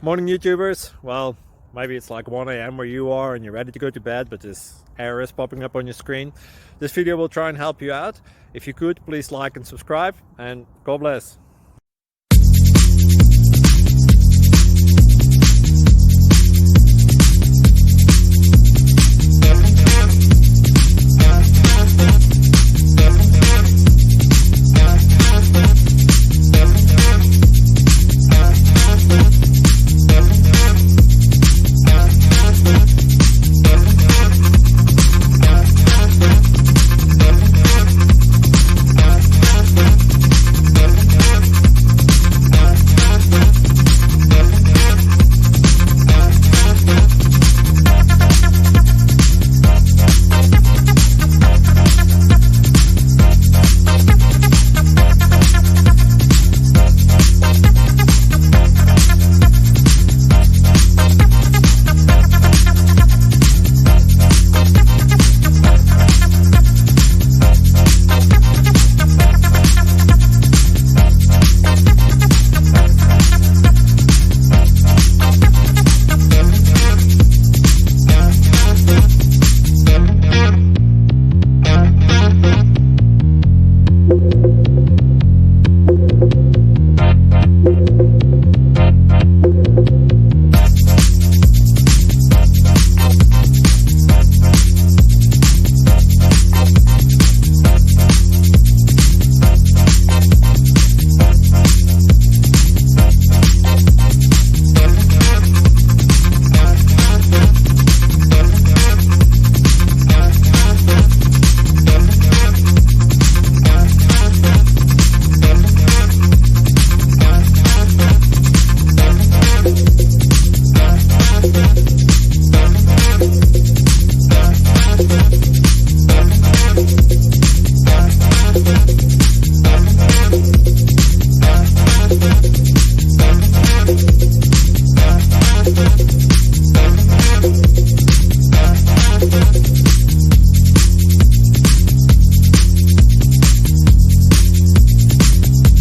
Morning YouTubers. Well, maybe it's like 1 a.m. where you are and you're ready to go to bed, but this error is popping up on your screen. This video will try and help you out. If you could, please like and subscribe, and God bless.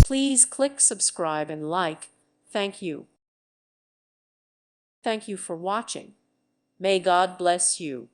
Please click subscribe and like. Thank you. Thank you for watching. May God bless you.